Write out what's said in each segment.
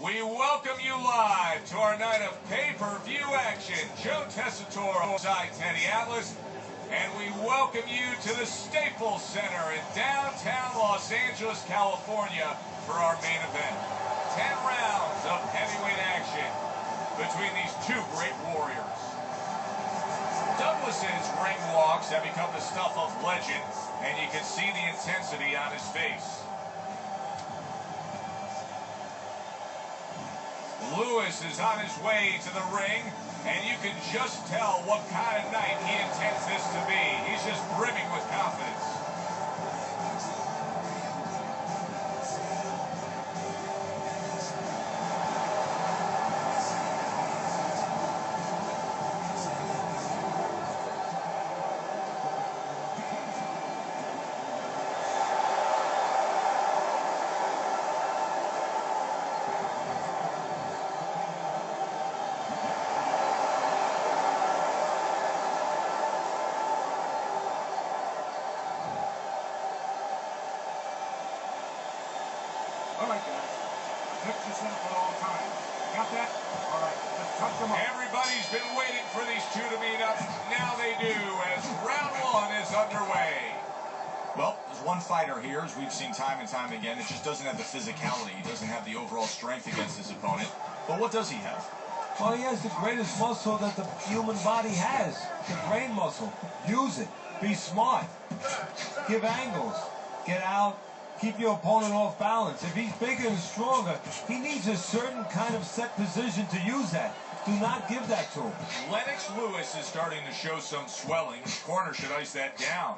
We welcome you live to our night of pay-per-view action. Joe Tessitore alongside Teddy Atlas, and we welcome you to the Staples Center in downtown Los Angeles, California for our main event. 10 rounds of heavyweight action between these two great warriors. Douglas's ring walks have become the stuff of legend, and you can see the intensity on his face. Lewis is on his way to the ring, and you can just tell what kind of night he intends this to be. He's just brimming with confidence. All right, guys. Fix yourself at all times. Got that? All right, let's touch them up. Everybody's been waiting for these two to meet up. Now they do, as round one is underway. Well, there's one fighter here, as we've seen time and time again. It just doesn't have the physicality. He doesn't have the overall strength against his opponent. But what does he have? Well, he has the greatest muscle that the human body has, the brain muscle. Use it. Be smart. Give angles. Get out. Keep your opponent off balance. If he's bigger and stronger, he needs a certain kind of set position to use that. Do not give that to him. Lennox Lewis is starting to show some swelling. The corner should ice that down.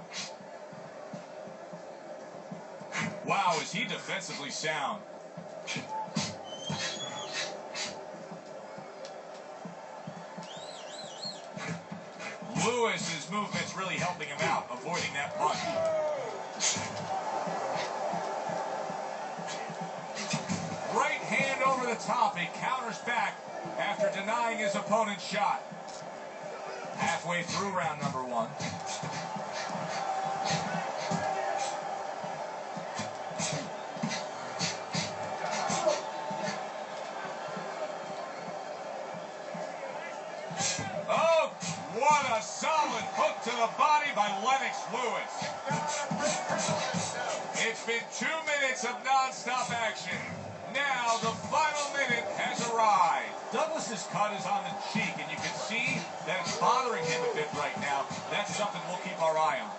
Wow, is he defensively sound. Lewis's movement's really helping him out, avoiding that punch. Right hand over the top. He counters back after denying his opponent's shot. Halfway through round number one. Oh, what a solid hook to the body by Lennox Lewis. It's been 2 minutes of non-stop action. Now the final minute has arrived. Douglas's cut is on the cheek, and you can see that it's bothering him a bit right now. That's something we'll keep our eye on.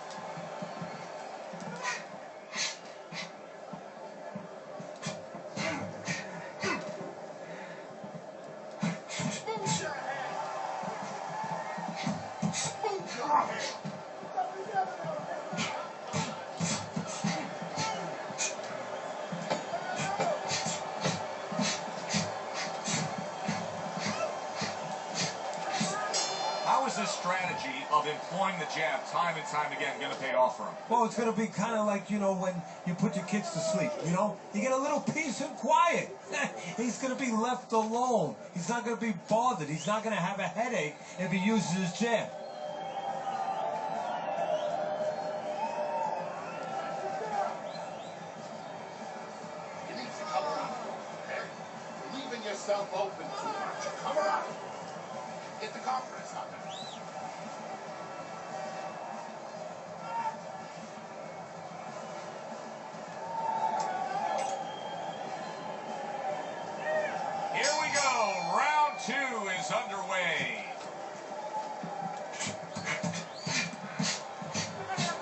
How is this strategy of employing the jab time and time again going to pay off for him? Well, it's going to be kind of like, when you put your kids to sleep, You get a little peace and quiet. He's going to be left alone. He's not going to be bothered. He's not going to have a headache if he uses his jab. You need to come around, okay? You're leaving yourself open too much. Come around. Get the confidence out there. Here we go. Round two is underway.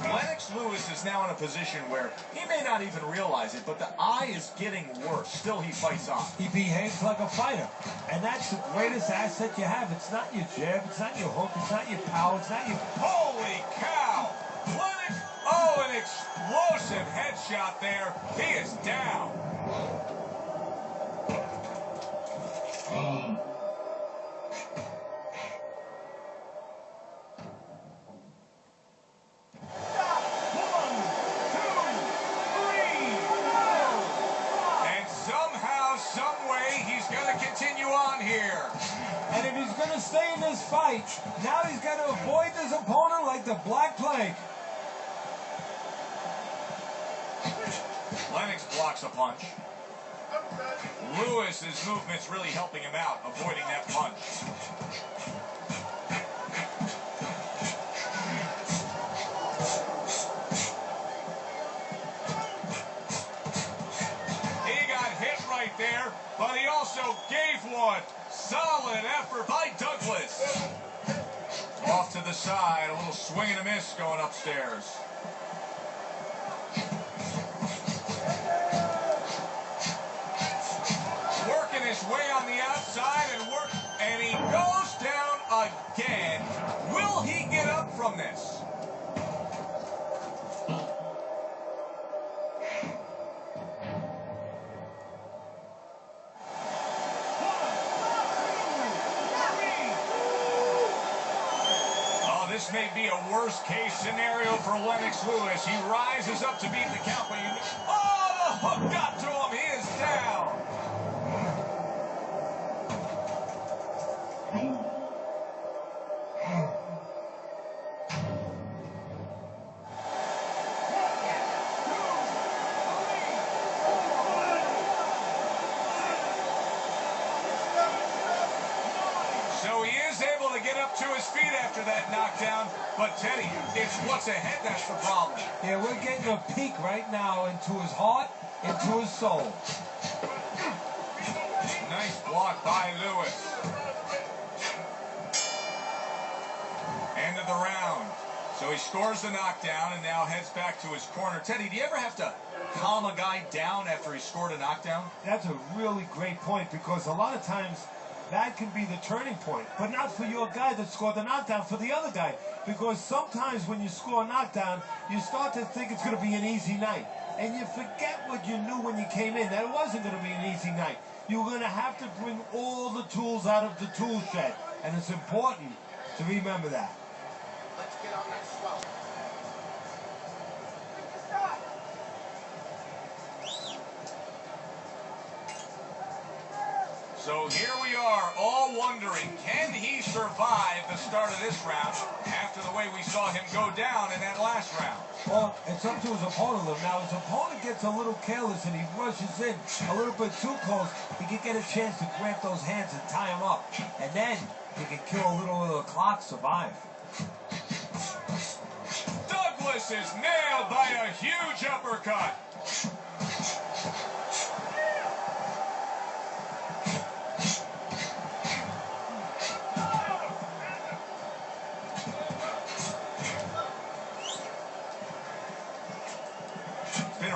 Lennox Lewis is now in a position where he may not even realize it, but the eye is getting worse. Still, he fights on. He behaves like a fighter. And that's the greatest asset you have. It's not your jab. It's not your hook. It's not your power. It's not your... Holy cow! Lennox, oh, an explosive headshot there. He is down. Continue on here. And if he's going to stay in this fight, now he's got to avoid his opponent like the Black Plague. Lennox blocks a punch. Lewis's movement's really helping him out, avoiding that punch. He got hit right there, but he also gave one. Solid effort by Douglas. Off to the side, a little swing and a miss going upstairs. Working his way on the outside and he goes down again. Will he get up from this? This may be a worst-case scenario for Lennox Lewis. He rises up to beat the count, but oh, the hook got to him. He is down. So he is able to get up to his feet after that knockdown, but Teddy, it's what's ahead that's the problem. Yeah, we're getting a peek right now into his heart, into his soul. Nice block by Lewis. End of the round. So he scores the knockdown and now heads back to his corner. Teddy, do you ever have to calm a guy down after he scored a knockdown? That's a really great point, because a lot of times that can be the turning point, but not for your guy that scored the knockdown, for the other guy. Because sometimes when you score a knockdown, you start to think it's going to be an easy night. And you forget what you knew when you came in, that it wasn't going to be an easy night. You were going to have to bring all the tools out of the tool shed. And it's important to remember that. Let's get on that swell. So here we are, all wondering, can he survive the start of this round after the way we saw him go down in that last round? Well, it's up to his opponent. Now, his opponent gets a little careless and he rushes in a little bit too close. He can get a chance to grab those hands and tie him up. And then he can kill a little of the clock, survive. Douglas is nailed by a huge uppercut.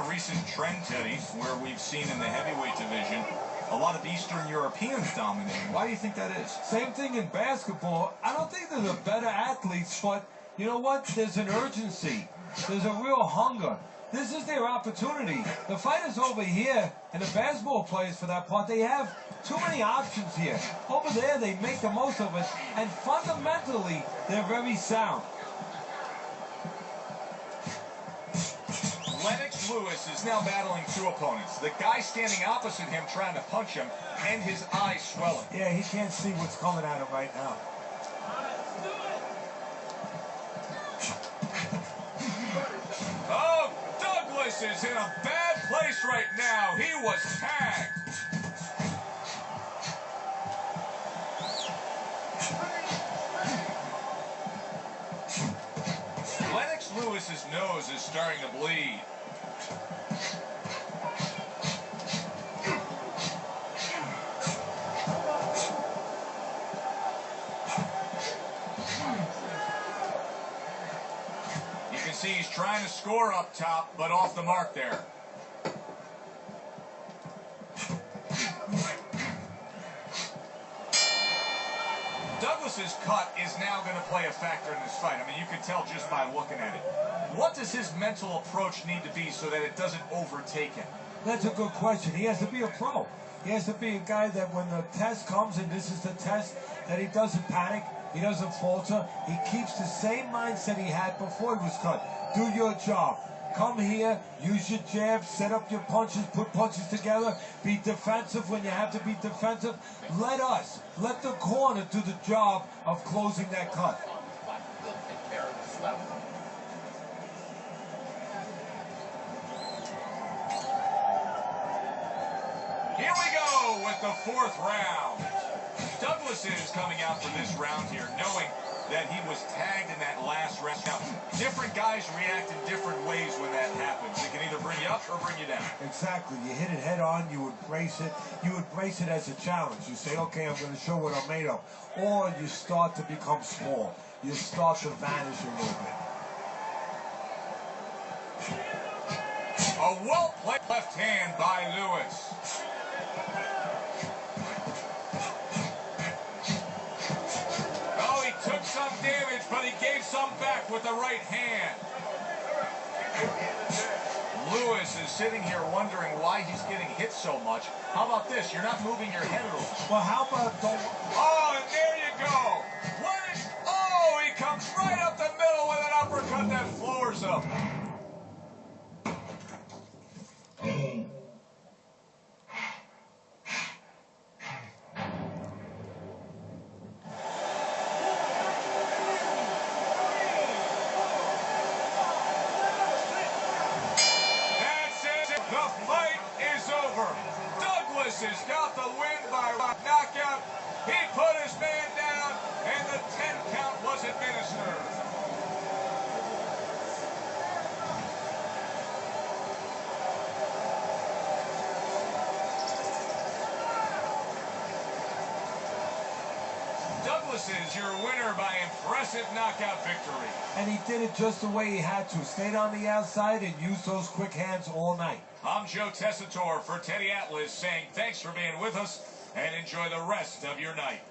Recent trend, Teddy, where we've seen in the heavyweight division a lot of Eastern Europeans dominating. Why do you think that is? Same thing in basketball. I don't think they're the better athletes, but you know what? There's an urgency. There's a real hunger. This is their opportunity. The fighters over here, and the basketball players for that part, they have too many options here. Over there, they make the most of it, and fundamentally, they're very sound. Lennox Lewis is now battling two opponents. The guy standing opposite him trying to punch him, and his eyes swelling. Yeah, he can't see what's coming at him right now. Oh, Douglas is in a bad place right now. He was tagged. Lennox Lewis's nose is starting to bleed. You can see he's trying to score up top, but off the mark there. Douglas's cut is now going to play a factor in this fight. I mean, you can tell just by looking at it. What does his mental approach need to be so that it doesn't overtake him? That's a good question. He has to be a pro. He has to be a guy that when the test comes, and this is the test, that he doesn't panic, he doesn't falter, he keeps the same mindset he had before he was cut. Do your job. Come here, use your jab, set up your punches, put punches together, be defensive when you have to be defensive. Let the corner do the job of closing that cut. We'll take care of this level. Here we go with the 4th round. Douglas is coming out for this round here, knowing that he was tagged in that last round. Now, different guys react in different ways when that happens. It can either bring you up or bring you down. Exactly. You hit it head on, you embrace it. You embrace it as a challenge. You say, okay, I'm going to show what I'm made of. Or you start to become small. You start to vanish a little bit. A well-played left hand by Lewis. Oh, he took some damage, but he gave some back with the right hand. Lewis is sitting here wondering why he's getting hit so much. How about this? You're not moving your head at all. Well, how about don't... Oh, and there you go. Oh, he comes right up the middle with an uppercut that floors him. The fight is over. Douglas has got the win by knockout. He put his man down, and the 10 count was administered. Douglas is your winner by impressive knockout victory. And he did it just the way he had to. Stayed on the outside and used those quick hands all night. I'm Joe Tessitore for Teddy Atlas saying thanks for being with us and enjoy the rest of your night.